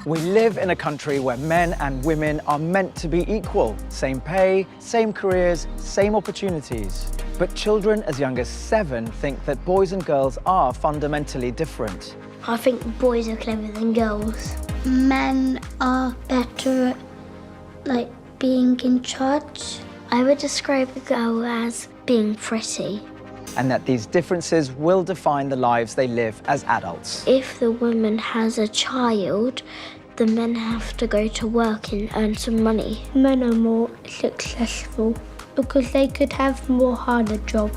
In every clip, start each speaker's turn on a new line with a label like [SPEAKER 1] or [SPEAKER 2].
[SPEAKER 1] We live in a country where men and women are meant to be equal. Same pay, same careers, same opportunities. But children as young as 7 think that boys and girls are fundamentally different.
[SPEAKER 2] I think boys are cleverer than girls. Men are better at, being in charge. I would describe a girl as being pretty.
[SPEAKER 1] And that these differences will define the lives they live as adults.
[SPEAKER 2] If the woman has a child, the men have to go to work and earn some money. Men are more successful because they could have more harder jobs.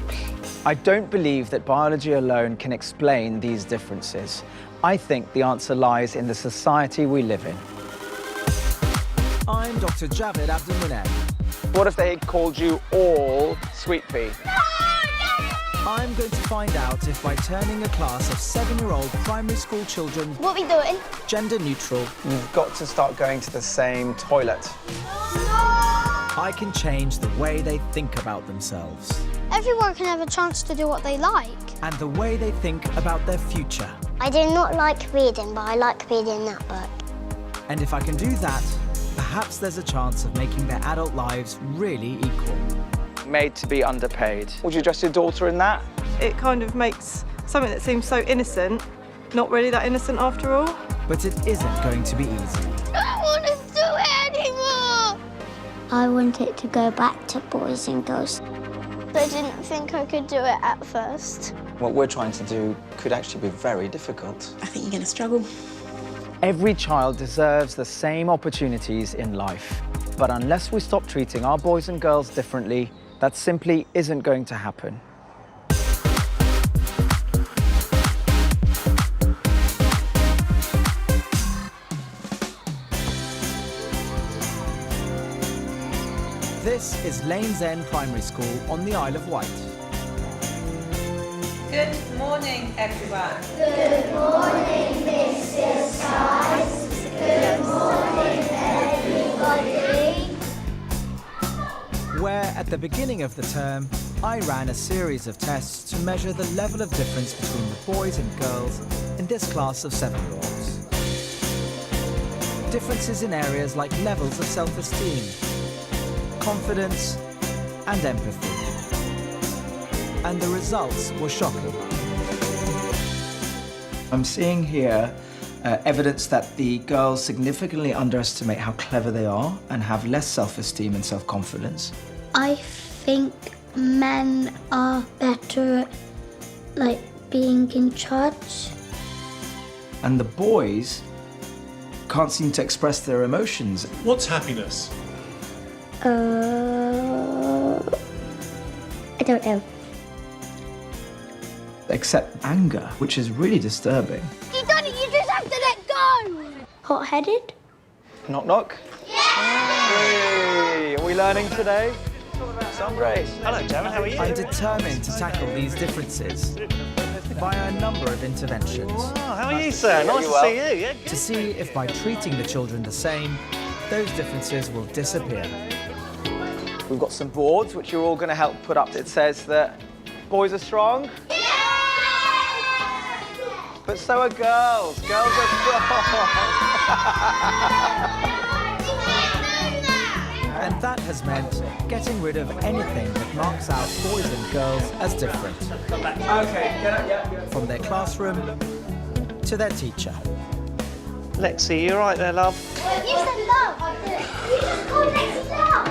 [SPEAKER 1] I don't believe that biology alone can explain these differences. I think the answer lies in the society we live in. I'm Dr. Javed Abdelmuneb. What if they called you all Sweet Pea? I'm going to find out if by turning a class of 7-year-old primary school children...
[SPEAKER 2] What are we doing?
[SPEAKER 1] ...gender neutral... You've got to start going to the same toilet. I can change the way they think about themselves.
[SPEAKER 2] Everyone can have a chance to do what they like.
[SPEAKER 1] And the way they think about their future.
[SPEAKER 2] I do not like reading, but I like reading that book.
[SPEAKER 1] And if I can do that, perhaps there's a chance of making their adult lives really equal. Made to be underpaid. Would you dress your daughter in that?
[SPEAKER 3] It kind of makes something that seems so innocent not really that innocent after all.
[SPEAKER 1] But it isn't going to be easy.
[SPEAKER 2] I don't want to do it anymore! I want it to go back to boys and girls. I didn't think I could do it at first.
[SPEAKER 1] What we're trying to do could actually be very difficult.
[SPEAKER 4] I think you're going to struggle.
[SPEAKER 1] Every child deserves the same opportunities in life. But unless we stop treating our boys and girls differently, that simply isn't going to happen. This is Lanes End Primary School on the Isle of Wight.
[SPEAKER 5] Good morning, everyone.
[SPEAKER 2] Good morning, Mrs. Size. Good morning, everybody.
[SPEAKER 1] Where, at the beginning of the term, I ran a series of tests to measure the level of difference between the boys and girls in this class of 7-year-olds. Differences in areas like levels of self-esteem, confidence, and empathy. And the results were shocking. I'm seeing here evidence that the girls significantly underestimate how clever they are and have less self-esteem and self-confidence.
[SPEAKER 2] I think men are better at, being in charge.
[SPEAKER 1] And the boys can't seem to express their emotions.
[SPEAKER 6] What's happiness?
[SPEAKER 2] I don't know.
[SPEAKER 1] Except anger, which is really disturbing.
[SPEAKER 2] You done it, you just have to let go! Hot-headed?
[SPEAKER 1] Knock, knock. Hey, are we learning today? Sound great.
[SPEAKER 6] Hello, Javed, how are you?
[SPEAKER 1] I'm determined to tackle these differences via a number of interventions.
[SPEAKER 6] Wow, how are you, sir? Nice to see you. Yeah,
[SPEAKER 1] To see if by treating the children the same, those differences will disappear. We've got some boards which you're all going to help put up. It says that boys are strong. But so are girls. Girls are strong. And that has meant getting rid of anything that marks out boys and girls as different. Okay, yeah. From their classroom to their teacher.
[SPEAKER 6] Lexi, you all right there, love?
[SPEAKER 2] You said love! You just called Lexi love!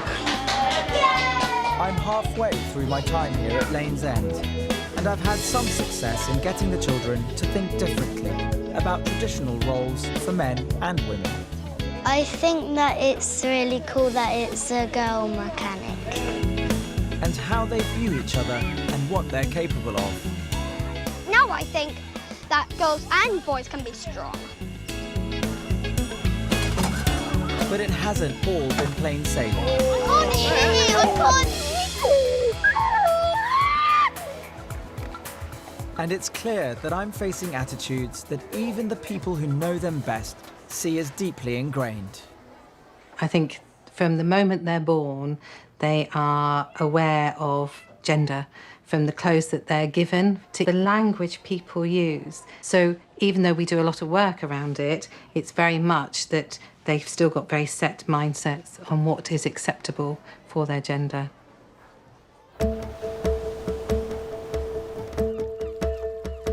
[SPEAKER 1] I'm halfway through my time here at Lanes End, and I've had some success in getting the children to think differently about traditional roles for men and women.
[SPEAKER 2] I think that it's really cool that it's a girl mechanic.
[SPEAKER 1] And how they view each other and what they're capable of.
[SPEAKER 2] Now I think that girls and boys can be strong.
[SPEAKER 1] But it hasn't all been plain sailing.
[SPEAKER 2] I can't.
[SPEAKER 1] And it's clear that I'm facing attitudes that even the people who know them best see as deeply ingrained.
[SPEAKER 4] I think from the moment they're born, they are aware of gender from the clothes that they're given to the language people use. So even though we do a lot of work around it, it's very much that they've still got very set mindsets on what is acceptable for their gender.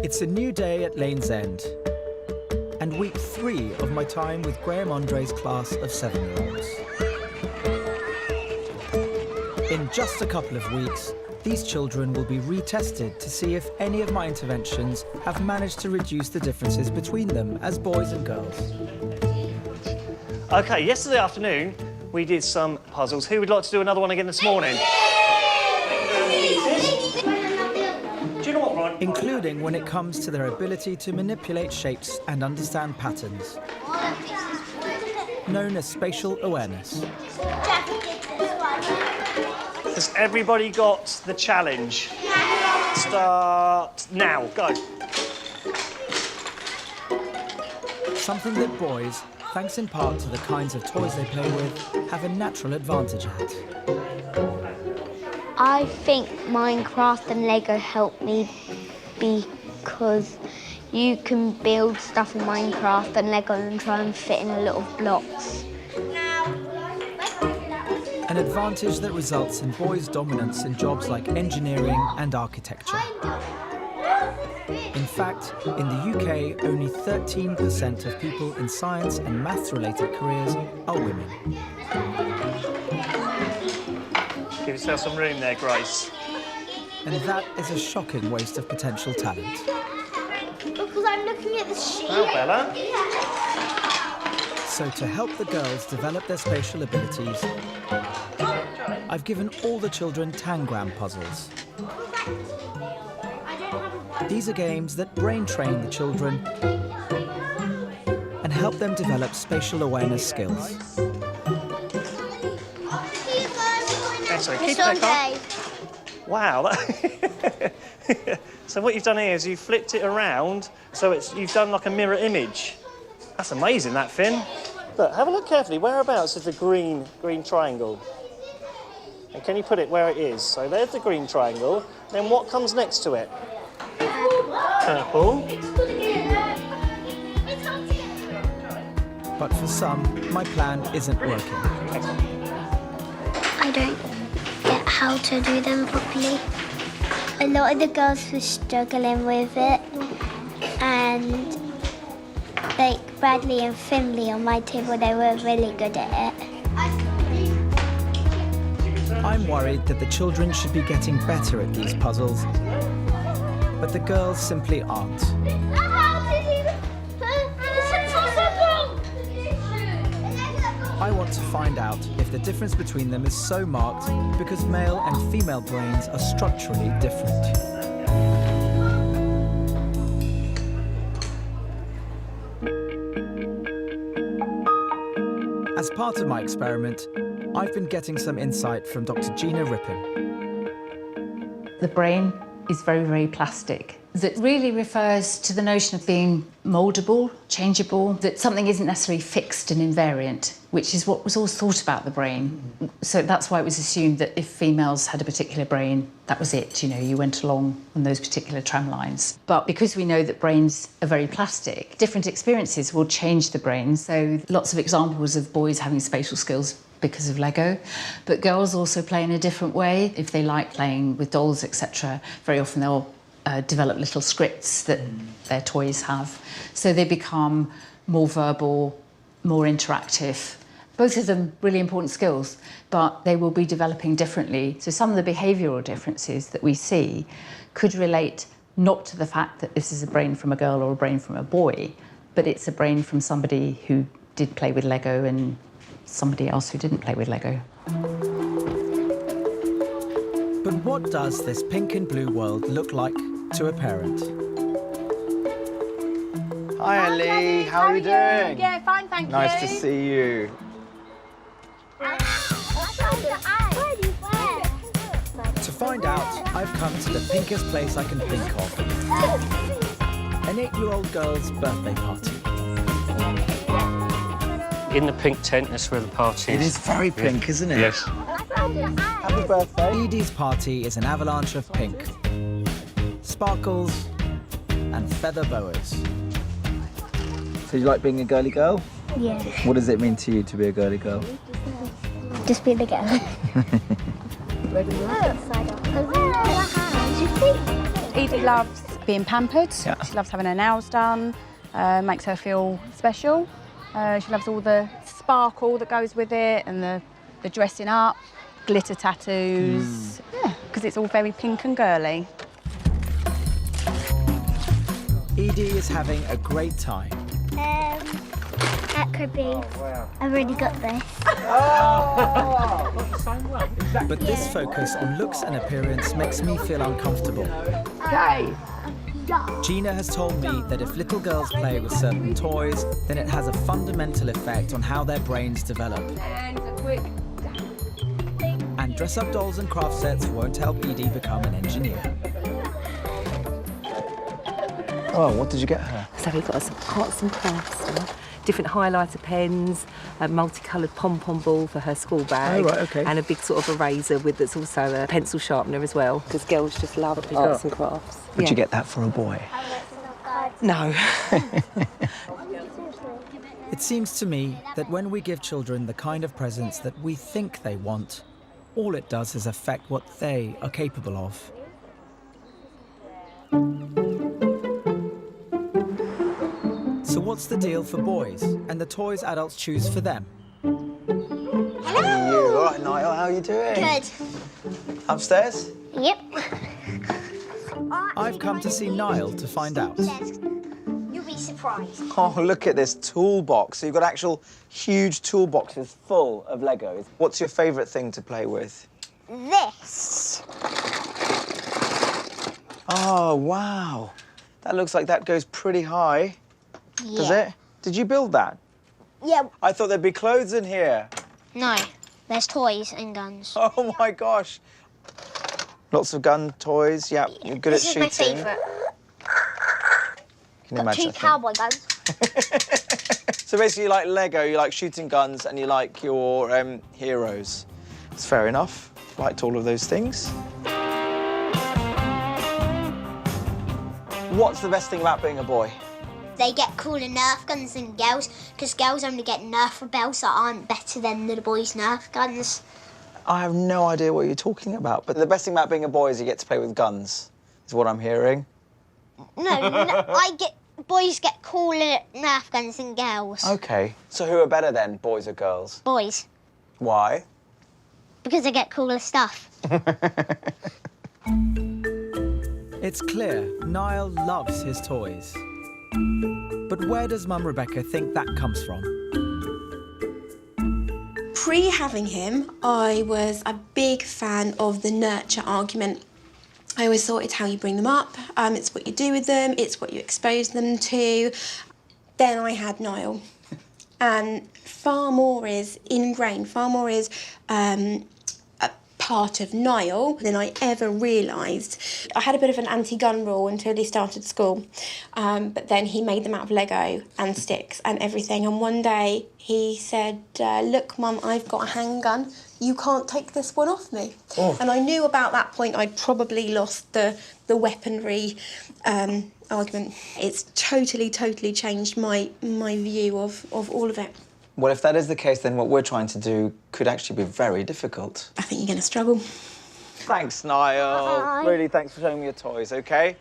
[SPEAKER 1] It's a new day at Lane's End, and week 3 of my time with Graham Andre's class of 7-year-olds. In just a couple of weeks, these children will be retested to see if any of my interventions have managed to reduce the differences between them as boys and girls.
[SPEAKER 6] OK, yesterday afternoon, we did some puzzles. Who would like to do another one again this morning? Do you know what, Ryan?
[SPEAKER 1] Including when it comes to their ability to manipulate shapes and understand patterns, known as spatial awareness.
[SPEAKER 6] Has everybody got the challenge? Start now, go.
[SPEAKER 1] Something that boys, thanks in part to the kinds of toys they play with, have a natural advantage at.
[SPEAKER 2] I think Minecraft and Lego help me because you can build stuff in Minecraft and Lego and try and fit in a lot of blocks.
[SPEAKER 1] An advantage that results in boys' dominance in jobs like engineering and architecture. In fact, in the UK, only 13% of people in science and maths-related careers are women.
[SPEAKER 6] Give yourself some room there, Grace.
[SPEAKER 1] And that is a shocking waste of potential talent.
[SPEAKER 2] Because I'm looking at the sheet.
[SPEAKER 6] Well, Bella.
[SPEAKER 1] So to help the girls develop their spatial abilities, I've given all the children Tangram puzzles. These are games that brain train the children and help them develop spatial awareness skills.
[SPEAKER 6] Excellent. Keep that calm. Wow. So what you've done here is you've flipped it around, so you've done like a mirror image. That's amazing, that, Finn. Look, have a look carefully. Whereabouts is the green triangle? And can you put it where it is? So there's the green triangle. Then what comes next to it? Purple.
[SPEAKER 1] But for some, my plan isn't working.
[SPEAKER 2] I don't get how to do them properly. A lot of the girls were struggling with it, and like Bradley and Finley on my table, they were really good at it.
[SPEAKER 1] I'm worried that the children should be getting better at these puzzles, but the girls simply aren't. I want to find out if the difference between them is so marked because male and female brains are structurally different. As part of my experiment, I've been getting some insight from Dr. Gina Rippon.
[SPEAKER 7] The brain is very, very plastic. That really refers to the notion of being mouldable, changeable, that something isn't necessarily fixed and invariant, which is what was always thought about the brain. So that's why it was assumed that if females had a particular brain, that was it, you know, you went along on those particular tram lines. But because we know that brains are very plastic, different experiences will change the brain. So lots of examples of boys having spatial skills because of Lego, but girls also play in a different way. If they like playing with dolls, etc., very often they'll develop little scripts that their toys have. So they become more verbal, more interactive. Both of them really important skills, but they will be developing differently. So some of the behavioural differences that we see could relate not to the fact that this is a brain from a girl or a brain from a boy, but it's a brain from somebody who did play with Lego and somebody else who didn't play with Lego.
[SPEAKER 1] But what does this pink and blue world look like to a parent?
[SPEAKER 8] Hi, Ellie. How are you doing?
[SPEAKER 5] Yeah, fine, thank you.
[SPEAKER 8] Nice to see you.
[SPEAKER 1] To find out, I've come to the pinkest place I can think of. An 8-year-old girl's birthday party.
[SPEAKER 6] In the pink tent, that's where the party is.
[SPEAKER 8] It is very pink, isn't it?
[SPEAKER 6] Yes.
[SPEAKER 8] Happy birthday.
[SPEAKER 1] Edie's party is an avalanche of pink. sparkles and feather boas. So you like being a girly girl?
[SPEAKER 2] Yeah.
[SPEAKER 1] What does it mean to you to be a girly girl?
[SPEAKER 2] Just be the girl.
[SPEAKER 9] Edie loves being pampered.
[SPEAKER 1] Yeah.
[SPEAKER 9] She loves having her nails done. Makes her feel special. She loves all the sparkle that goes with it and the dressing up, glitter tattoos. Yeah, because it's all very pink and girly.
[SPEAKER 1] Edie is having a great time.
[SPEAKER 2] That could be. I've already got this.
[SPEAKER 1] But this focus on looks and appearance makes me feel uncomfortable.
[SPEAKER 2] Okay.
[SPEAKER 1] Gina has told me that if little girls play with certain toys, then it has a fundamental effect on how their brains develop. And dress-up dolls and craft sets won't help Edie become an engineer. Oh, what did you get her?
[SPEAKER 10] So we got some arts and crafts stuff, different highlighter pens, a multicoloured pom-pom ball for her school bag,
[SPEAKER 1] Oh, right, okay.
[SPEAKER 10] and a big sort of eraser that's also a pencil sharpener as well, because girls just love arts and crafts.
[SPEAKER 1] Would you get that for a boy?
[SPEAKER 10] No.
[SPEAKER 1] It seems to me that when we give children the kind of presents that we think they want, all it does is affect what they are capable of. So what's the deal for boys and the toys adults choose for them?
[SPEAKER 8] Hello. All right, Niall, how are you doing?
[SPEAKER 2] Good.
[SPEAKER 8] Upstairs?
[SPEAKER 2] Yep.
[SPEAKER 1] I've come to see Niall to find out.
[SPEAKER 2] You'll be surprised.
[SPEAKER 8] Oh, look at this toolbox. So you've got actual huge toolboxes full of Legos. What's your favourite thing to play with?
[SPEAKER 2] This.
[SPEAKER 8] Oh, wow. That looks like that goes pretty high.
[SPEAKER 2] Yeah.
[SPEAKER 8] Does it? Did you build that?
[SPEAKER 2] Yeah.
[SPEAKER 8] I thought there'd be clothes in here.
[SPEAKER 2] No. There's toys and guns.
[SPEAKER 8] Oh, my gosh. Lots of gun toys. Yeah, you're good
[SPEAKER 2] This
[SPEAKER 8] at
[SPEAKER 2] is
[SPEAKER 8] shooting.
[SPEAKER 2] my favourite.
[SPEAKER 8] Can you imagine?
[SPEAKER 2] Two cowboy guns.
[SPEAKER 8] So basically, you like Lego, you like shooting guns, and you like your heroes. It's fair enough. Liked all of those things. What's the best thing about being a boy?
[SPEAKER 2] They get cooler Nerf guns than girls, because girls only get Nerf rebels that aren't better than the boys' Nerf guns.
[SPEAKER 8] I have no idea what you're talking about, but the best thing about being a boy is you get to play with guns, is what I'm hearing.
[SPEAKER 2] Boys get cooler Nerf guns than girls.
[SPEAKER 8] OK. So who are better then, boys or girls?
[SPEAKER 2] Boys,
[SPEAKER 8] Why?
[SPEAKER 2] because they get cooler stuff.
[SPEAKER 1] It's clear Niall loves his toys. But where does Mum Rebecca think that comes from?
[SPEAKER 11] Pre-having him, I was a big fan of the nurture argument. I always thought it's how you bring them up, it's what you do with them, it's what you expose them to. Then I had Niall. And far more is ingrained, far more is a part of Niall than I ever realised. I had a bit of an anti-gun rule until he started school, but then he made them out of Lego and sticks and everything, and one day he said, look Mum, I've got a handgun, you can't take this one off me. Oh. And I knew about that point I'd probably lost the weaponry argument. It's totally changed my view of all of it.
[SPEAKER 8] Well, if that is the case, then what we're trying to do could actually be very difficult.
[SPEAKER 11] I think you're going to struggle.
[SPEAKER 8] Thanks, Niall.
[SPEAKER 2] Bye.
[SPEAKER 8] Really, thanks for showing me your toys, OK?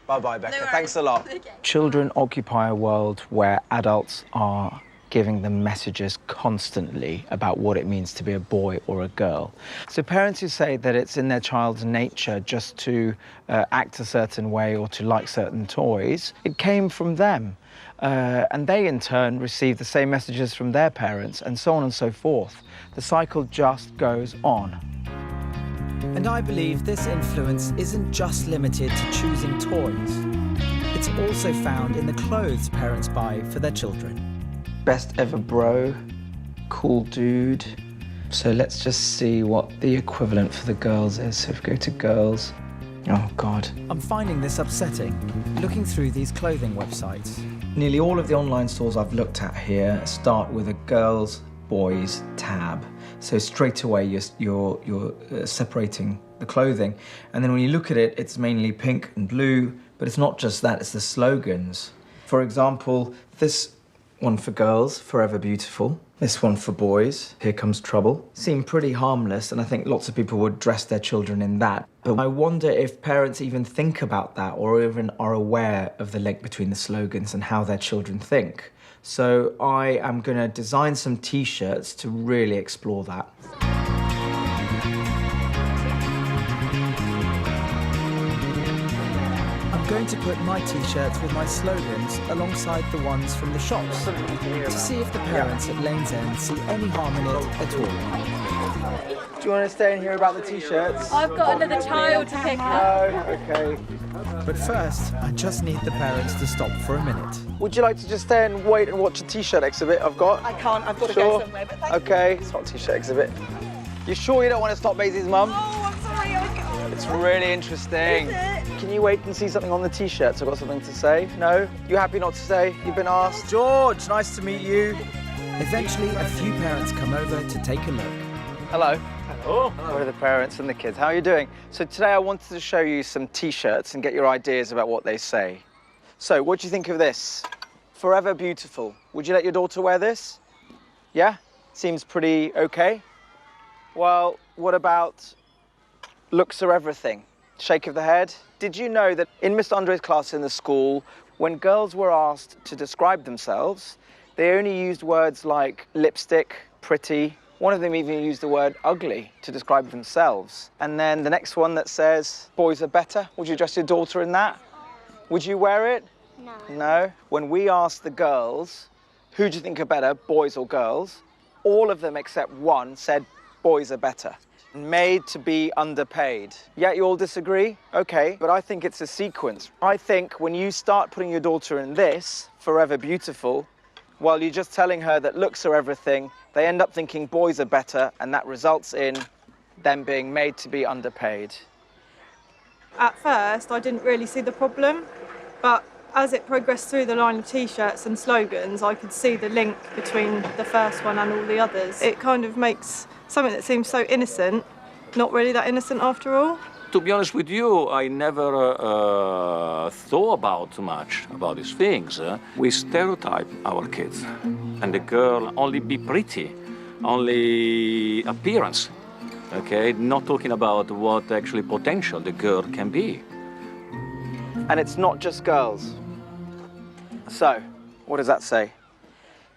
[SPEAKER 8] Bye-bye, Becca.
[SPEAKER 11] No
[SPEAKER 8] Thanks a lot.
[SPEAKER 11] Okay.
[SPEAKER 1] Children occupy a world where adults are giving them messages constantly about what it means to be a boy or a girl. So parents who say that it's in their child's nature just to act a certain way or to like certain toys, it came from them. And they, in turn, receive the same messages from their parents, and so on and so forth. The cycle just goes on. And I believe this influence isn't just limited to choosing toys. It's also found in the clothes parents buy for their children.
[SPEAKER 8] Best ever bro, cool dude. So let's just see what the equivalent for the girls is. So if we go to girls, oh God.
[SPEAKER 1] I'm finding this upsetting, looking through these clothing websites. Nearly all of the online stores I've looked at here start with a girls, boys tab. So straight away you're separating
[SPEAKER 8] the clothing. And then when you look at it, it's mainly pink and blue, but it's not just that, it's the slogans. For example, this one for girls, Forever Beautiful. This one for boys, Here Comes Trouble. Seem pretty harmless, and I think lots of people would dress their children in that. But I wonder if parents even think about that or even are aware of the link between the slogans and how their children think. So I am going to design some T-shirts to really explore that.
[SPEAKER 1] I'm going to put my T-shirts with my slogans alongside the ones from the shops to see if the parents at Lane's End see any harm in it at all.
[SPEAKER 8] Do you want to stay and hear about the T-shirts?
[SPEAKER 9] I've got another child to pick up.
[SPEAKER 8] No? Okay.
[SPEAKER 1] But first, I just need the parents to stop for a minute.
[SPEAKER 8] Would you like to just stay and wait and watch a T-shirt exhibit I've got?
[SPEAKER 5] I can't, I've got to
[SPEAKER 8] Sure.
[SPEAKER 5] go somewhere, but thank
[SPEAKER 8] Okay, it's not a T-shirt exhibit. You sure you don't want to stop Maisie's mum?
[SPEAKER 5] Oh, I'm sorry,
[SPEAKER 8] It's really interesting. Can you wait and see something on the T-shirts? I've got something to say. No? You happy not to stay? You've been asked? George, nice to meet you.
[SPEAKER 1] Eventually, a few parents come over to take a look.
[SPEAKER 8] Hello. Hello. What are the parents and the kids? How are you doing? So today I wanted to show you some T-shirts and get your ideas about what they say. So what do you think of this? Forever Beautiful. Would you let your daughter wear this? Yeah? Seems pretty okay. Well, what about Looks Are Everything? Shake of the head. Did you know that in Mr. Andre's class in the school, when girls were asked to describe themselves, they only used words like lipstick, pretty. One of them even used the word ugly to describe themselves. And then the next one that says, boys are better. Would you dress your daughter in that? Would you wear it?
[SPEAKER 2] No.
[SPEAKER 8] No? When we asked the girls, who do you think are better, boys or girls? All of them except one said boys are better. Made to be underpaid. Yeah, you all disagree? Okay, but I think it's a sequence. I think when you start putting your daughter in this, Forever Beautiful, while you're just telling her that looks are everything, they end up thinking boys are better, and that results in them being made to be underpaid.
[SPEAKER 3] At first, I didn't really see the problem, but as it progressed through the line of T-shirts and slogans, I could see the link between the first one and all the others. It kind of makes something that seems so innocent, not really that innocent after all.
[SPEAKER 12] To be honest with you, I never thought about too much about these things. We stereotype our kids, and the girl only be pretty, only appearance, okay? Not talking about what actually potential the girl can be.
[SPEAKER 8] And it's not just girls. So, what does that say?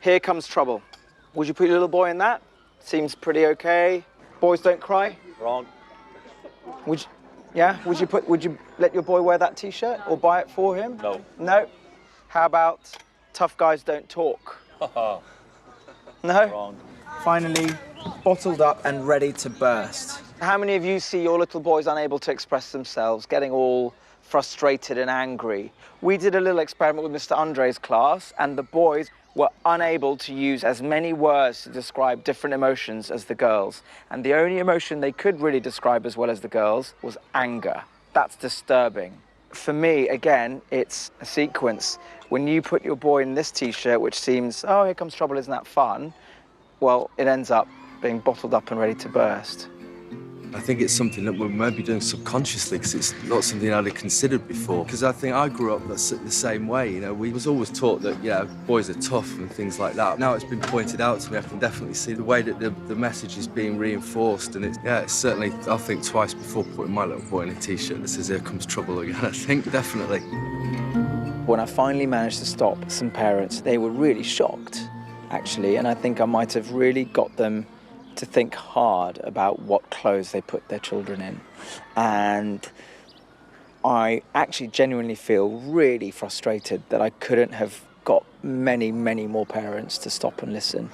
[SPEAKER 8] Here Comes Trouble. Would you put your little boy in that? Seems pretty okay. Boys don't cry?
[SPEAKER 6] Wrong.
[SPEAKER 8] Would you let your boy wear that T-shirt or buy it for him?
[SPEAKER 6] No.
[SPEAKER 8] No? How about Tough Guys Don't Talk? No?
[SPEAKER 6] Wrong.
[SPEAKER 8] Finally, bottled up and ready to burst. How many of you see your little boys unable to express themselves, getting all frustrated and angry? We did a little experiment with Mr. Andre's class, and the boys were unable to use as many words to describe different emotions as the girls. And the only emotion they could really describe as well as the girls was anger. That's disturbing. For me, again, it's a sequence. When you put your boy in this T-shirt, which seems, oh, here comes trouble, isn't that fun? Well, it ends up being bottled up and ready to burst.
[SPEAKER 13] I think it's something that we're maybe doing subconsciously because it's not something I'd have considered before. Because I think I grew up the same way, you know. We was always taught that, you know, boys are tough and things like that. Now it's been pointed out to me, I can definitely see the way that the message is being reinforced. And it's certainly, I'll think twice before putting my little boy in a T-shirt that says, here comes trouble again, I think, definitely.
[SPEAKER 8] When I finally managed to stop some parents, they were really shocked, actually. And I think I might have really got them to think hard about what clothes they put their children in. And I actually genuinely feel really frustrated that I couldn't have got many, many more parents to stop and listen.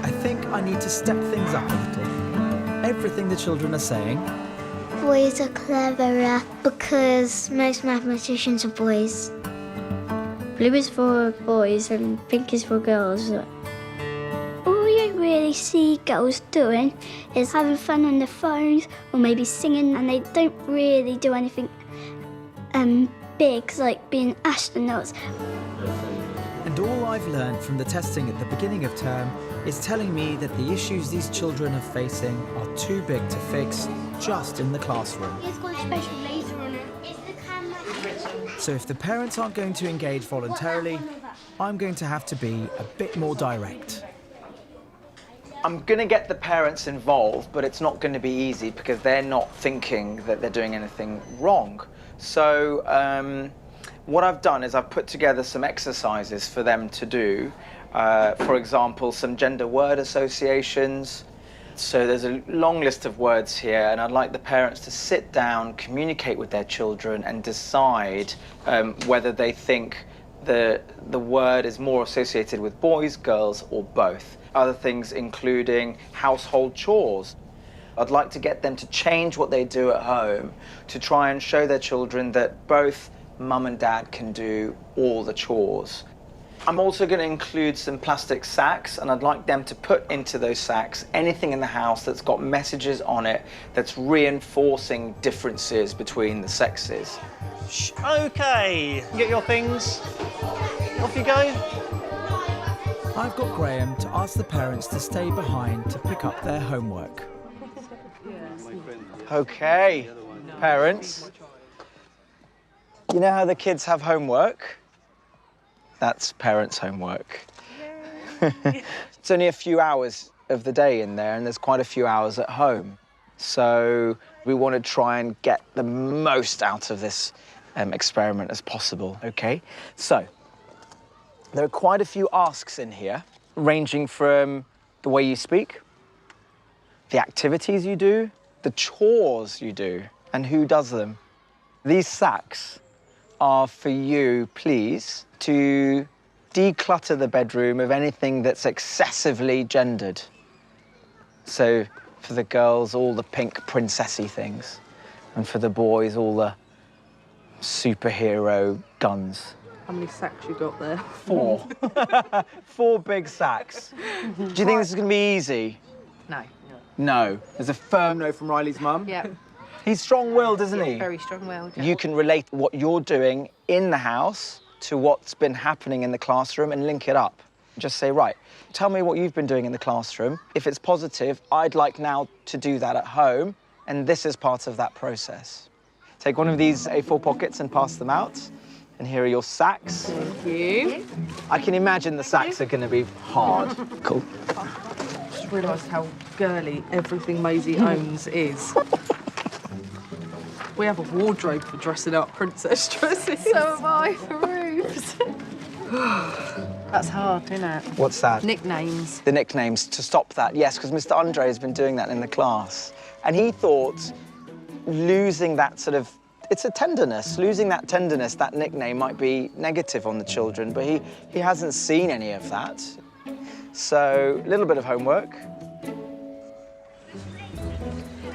[SPEAKER 1] I think I need to step things up a little. Everything the children are saying.
[SPEAKER 2] Boys are cleverer because most mathematicians are boys.
[SPEAKER 14] Blue is for boys and pink is for girls.
[SPEAKER 2] All you really see girls doing is having fun on their phones or maybe singing, and they don't really do anything big, like being astronauts.
[SPEAKER 1] And And all I've learned from the testing at the beginning of term is telling me that the issues these children are facing are too big to fix just in the classroom.
[SPEAKER 2] It's got a special laser on it. Is the camera?
[SPEAKER 1] So if the parents aren't going to engage voluntarily, I'm going to have to be a bit more direct. I'm going to get the parents involved, but it's not going to be easy because they're not thinking that they're doing anything wrong. So what I've done is I've put together some exercises for them to do. For example, some gender word associations. So there's a long list of words here, and I'd like the parents to sit down, communicate with their children, and decide whether they think the word is more associated with boys, girls, or both. Other things including household chores. I'd like to get them to change what they do at home to try and show their children that both mum and dad can do all the chores. I'm also going to include some plastic sacks, and I'd like them to put into those sacks anything in the house that's got messages on it that's reinforcing differences between the sexes.
[SPEAKER 6] Okay, you get your things. Off you go.
[SPEAKER 1] I've got Graham to ask the parents to stay behind to pick up their homework. Okay, parents. You know how the kids have homework? That's parents' homework. It's only a few hours of the day in there, and there's quite a few hours at home. So we want to try and get the most out of this experiment as possible, okay? So there are quite a few asks in here, ranging from the way you speak, the activities you do, the chores you do, and who does them. These sacks are for you, please, to declutter the bedroom of anything that's excessively gendered. So for the girls, all the pink princessy things, and for the boys, all the superhero guns.
[SPEAKER 15] How many sacks you got there?
[SPEAKER 1] 4. 4 big sacks. Do you think this is going to be easy?
[SPEAKER 15] No.
[SPEAKER 1] No. There's a firm no from Riley's mum?
[SPEAKER 15] Yeah.
[SPEAKER 1] He's strong-willed, isn't he?
[SPEAKER 15] Very strong-willed. Yeah.
[SPEAKER 1] You can relate what you're doing in the house to what's been happening in the classroom and link it up. Just say, right, tell me what you've been doing in the classroom. If it's positive, I'd like now to do that at home, and this is part of that process. Take one of these A4 pockets and pass them out. And here are your sacks.
[SPEAKER 15] Thank you.
[SPEAKER 1] I can imagine the sacks are going to be hard. Cool.
[SPEAKER 15] I just realised how girly everything Maisie owns is. We have a wardrobe for dressing up princess dresses.
[SPEAKER 9] So have I for roofs.
[SPEAKER 15] That's hard, isn't it?
[SPEAKER 1] What's that?
[SPEAKER 15] Nicknames.
[SPEAKER 1] The nicknames, to stop that, yes, because Mr. Andre has been doing that in the class. And he thought losing that sort of, it's a tenderness, losing that tenderness, that nickname might be negative on the children, but he hasn't seen any of that. So, a little bit of homework.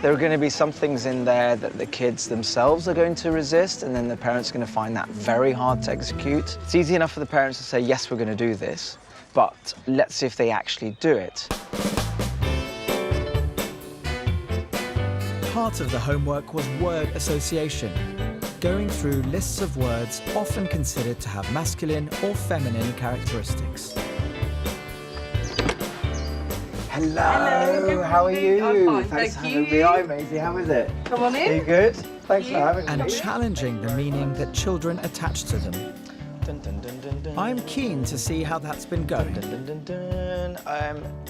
[SPEAKER 1] There are going to be some things in there that the kids themselves are going to resist, and then the parents are going to find that very hard to execute. It's easy enough for the parents to say, yes, we're going to do this, but let's see if they actually do it. Part of the homework was word association, going through lists of words often considered to have masculine or feminine characteristics. Hello, how are you?
[SPEAKER 15] I'm fine,
[SPEAKER 1] Thanks
[SPEAKER 15] thank
[SPEAKER 1] for having
[SPEAKER 15] you.
[SPEAKER 1] me. Hi, Maisie, how is it?
[SPEAKER 15] Come on in.
[SPEAKER 1] Are you good? Thanks for having me.
[SPEAKER 15] And
[SPEAKER 1] challenging the meaning that children attach to them. I'm keen to see how that's been going.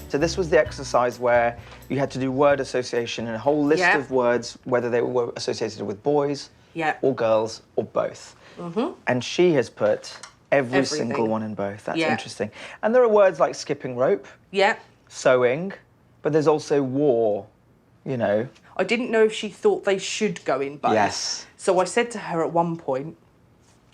[SPEAKER 1] So this was the exercise where you had to do word association and a whole list of words, whether they were associated with boys or girls or both. And she has put every single one in both. That's interesting. And there are words like skipping rope, sewing, but there's also war, you know.
[SPEAKER 15] I didn't know if she thought they should go in both.
[SPEAKER 1] Yes.
[SPEAKER 15] So I said to her at one point,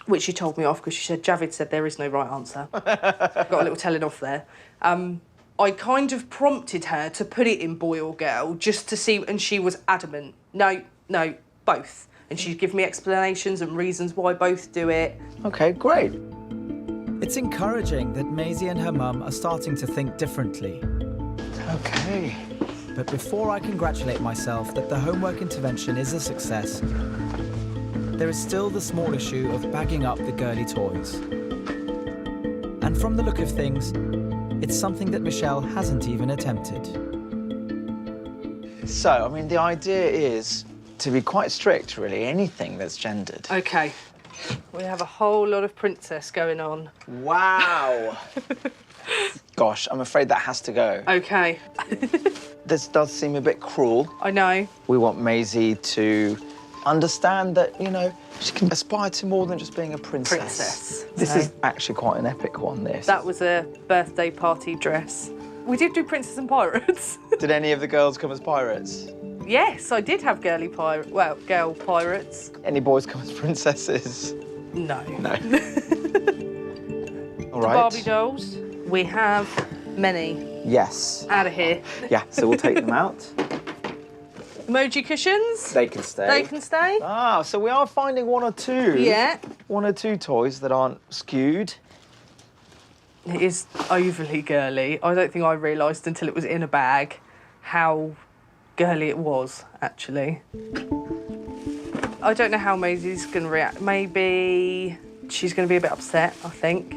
[SPEAKER 15] which she told me off because she said, Javid said there is no right answer. Got a little telling off there. I kind of prompted her to put it in boy or girl just to see, and she was adamant. No, both. And she'd give me explanations and reasons why both do it.
[SPEAKER 1] Okay, great. It's encouraging that Maisie and her mum are starting to think differently. Okay. But before I congratulate myself that the homework intervention is a success, there is still the small issue of bagging up the girly toys. And from the look of things, it's something that Michelle hasn't even attempted. So, I mean, the idea is to be quite strict, really, anything that's gendered.
[SPEAKER 15] OK. We have a whole lot of princess going on.
[SPEAKER 1] Wow! Gosh, I'm afraid that has to go.
[SPEAKER 15] OK.
[SPEAKER 1] This does seem a bit cruel.
[SPEAKER 15] I know.
[SPEAKER 1] We want Maisie to understand that, you know, she can aspire to more than just being a princess. This is actually quite an epic one, this.
[SPEAKER 15] That was a birthday party dress. We did do Princess and Pirates.
[SPEAKER 1] Did any of the girls come as pirates?
[SPEAKER 15] Yes, I did have girl pirates.
[SPEAKER 1] Any boys come as princesses?
[SPEAKER 15] No.
[SPEAKER 1] No. All
[SPEAKER 15] The
[SPEAKER 1] right.
[SPEAKER 15] Barbie dolls, we have many.
[SPEAKER 1] Yes.
[SPEAKER 15] Out of here.
[SPEAKER 1] Yeah, so we'll take them out.
[SPEAKER 15] Emoji cushions.
[SPEAKER 1] They can stay.
[SPEAKER 15] They can stay.
[SPEAKER 1] Ah, so we are finding one or two.
[SPEAKER 15] Yeah.
[SPEAKER 1] One or two toys that aren't skewed.
[SPEAKER 15] It is overly girly. I don't think I realised until it was in a bag how girly it was, actually. I don't know how Maisie's going to react. Maybe she's going to be a bit upset, I think.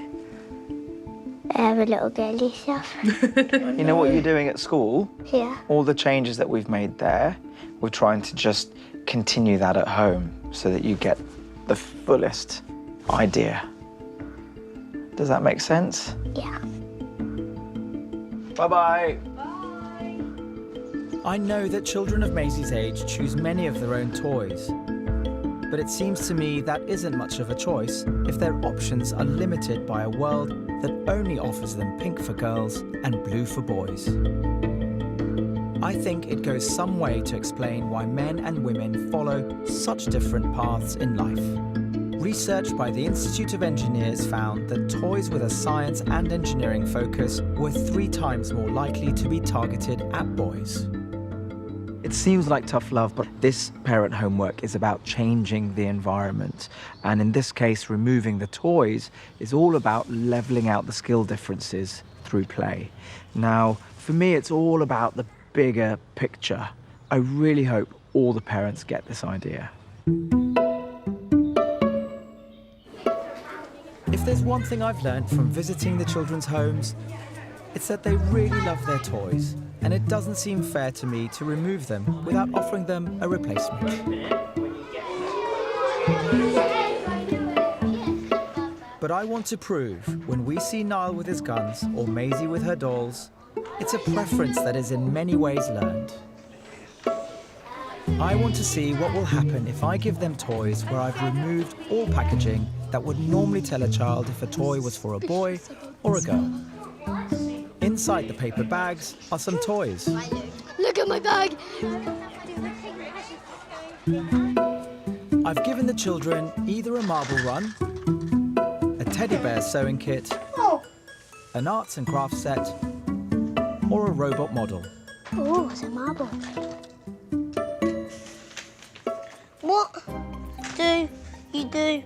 [SPEAKER 2] I have a little girly stuff.
[SPEAKER 1] You know what you're doing at school?
[SPEAKER 2] Yeah.
[SPEAKER 1] All the changes that we've made there, we're trying to just continue that at home so that you get the fullest idea. Does that make sense?
[SPEAKER 2] Yeah.
[SPEAKER 1] Bye-bye. I know that children of Maisie's age choose many of their own toys. But it seems to me that isn't much of a choice if their options are limited by a world that only offers them pink for girls and blue for boys. I think it goes some way to explain why men and women follow such different paths in life. Research by the Institute of Engineers found that toys with a science and engineering focus were 3 times more likely to be targeted at boys. It seems like tough love, but this parent homework is about changing the environment. And in this case, removing the toys is all about leveling out the skill differences through play. Now, for me, it's all about the bigger picture. I really hope all the parents get this idea. If there's one thing I've learned from visiting the children's homes, it's that they really love their toys, and it doesn't seem fair to me to remove them without offering them a replacement. But I want to prove, when we see Niall with his guns or Maisie with her dolls, it's a preference that is in many ways learned. I want to see what will happen if I give them toys where I've removed all packaging that would normally tell a child if a toy was for a boy or a girl. Inside the paper bags are some toys.
[SPEAKER 2] Look at my bag!
[SPEAKER 1] I've given the children either a marble run, a teddy bear sewing kit, an arts and crafts set, or a robot model.
[SPEAKER 2] Oh, it's a marble. What do you do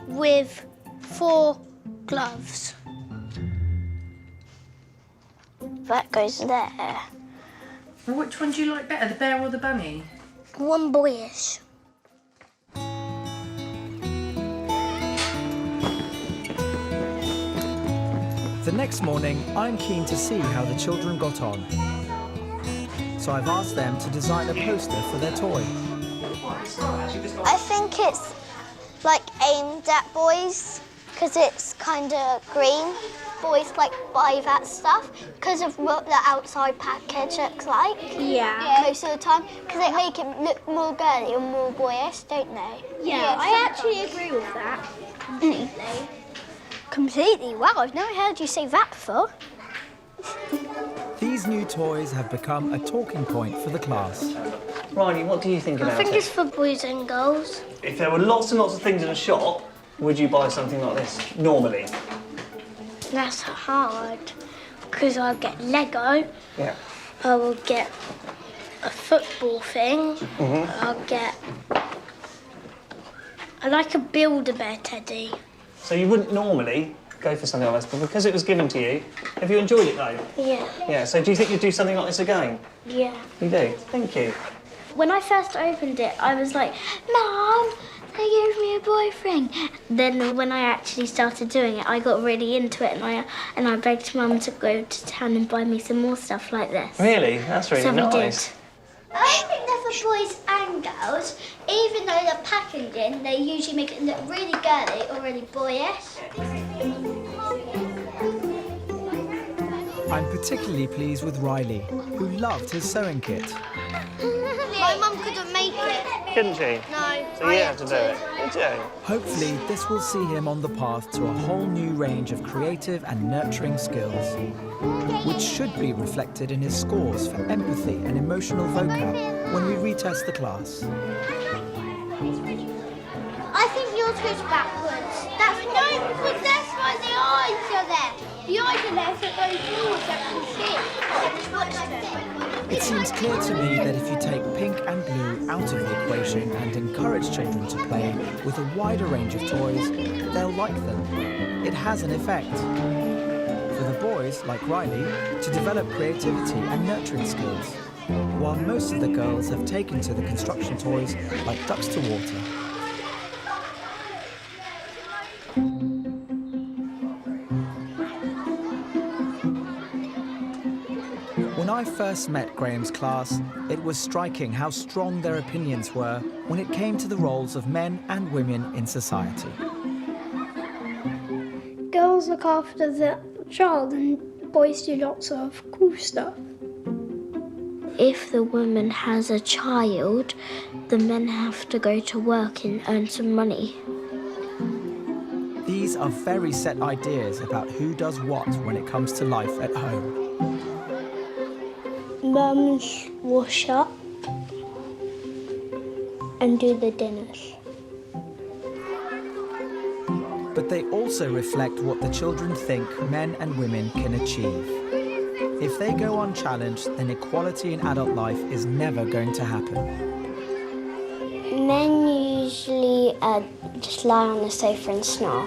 [SPEAKER 2] with 4 gloves? That goes there.
[SPEAKER 9] Well, which one do you like better, the bear or the bunny?
[SPEAKER 2] One boyish.
[SPEAKER 1] The next morning, I'm keen to see how the children got on. So I've asked them to design a poster for their toy.
[SPEAKER 2] I think it's like aimed at boys because it's kind of green. Boys like buy that stuff because of what the outside package looks like. Yeah. Most of the time, because they make it look more girly and more boyish, don't they?
[SPEAKER 14] Yeah, I actually agree with that completely.
[SPEAKER 2] Completely? Wow, I've never heard you say that before.
[SPEAKER 1] These new toys have become a talking point for the class.
[SPEAKER 6] Riley, what do you think about it?
[SPEAKER 2] I think it's for boys and girls.
[SPEAKER 6] If there were lots and lots of things in a shop, would you buy something like this normally?
[SPEAKER 2] That's hard because I'll get Lego.
[SPEAKER 6] Yeah.
[SPEAKER 2] I will get a football thing. I like a Build-A-Bear teddy.
[SPEAKER 6] So you wouldn't normally go for something like this, but because it was given to you, have you enjoyed it though?
[SPEAKER 2] Yeah.
[SPEAKER 6] Yeah, so do you think you'd do something like this again?
[SPEAKER 2] Yeah.
[SPEAKER 6] You do? Thank you.
[SPEAKER 2] When I first opened it, I was like, Mom, they gave me a boy everything. Then when I actually started doing it, I got really into it, and I begged Mum to go to town and buy me some more stuff like this.
[SPEAKER 6] Really? That's really
[SPEAKER 2] So we
[SPEAKER 6] nice.
[SPEAKER 2] did. I think that for boys and girls, even though they're packaging, they usually make it look really girly or really boyish.
[SPEAKER 1] I'm particularly pleased with Riley, who loved his sewing kit.
[SPEAKER 2] My mum couldn't make it.
[SPEAKER 6] Couldn't she?
[SPEAKER 2] No.
[SPEAKER 6] So you have to do it. Did you?
[SPEAKER 1] Hopefully, this will see him on the path to a whole new range of creative and nurturing skills, which should be reflected in his scores for empathy and emotional vocab when we retest the class.
[SPEAKER 2] I think yours goes backwards. That's no, because that's why the eyes are there. The eyes are there so it goes forward so I can see.
[SPEAKER 1] It seems clear to me that if you take pink and blue out of the equation and encourage children to play with a wider range of toys, they'll like them. It has an effect. For the boys, like Riley, to develop creativity and nurturing skills, while most of the girls have taken to the construction toys like ducks to water. When I first met Graham's class, it was striking how strong their opinions were when it came to the roles of men and women in society.
[SPEAKER 14] Girls look after the child and boys do lots of cool stuff.
[SPEAKER 2] If the woman has a child, the men have to go to work and earn some money.
[SPEAKER 1] These are very set ideas about who does what when it comes to life at home.
[SPEAKER 14] Mums wash up and do the dinners.
[SPEAKER 1] But they also reflect what the children think men and women can achieve. If they go unchallenged, then equality in adult life is never going to happen.
[SPEAKER 2] Men usually just lie on the sofa and snore.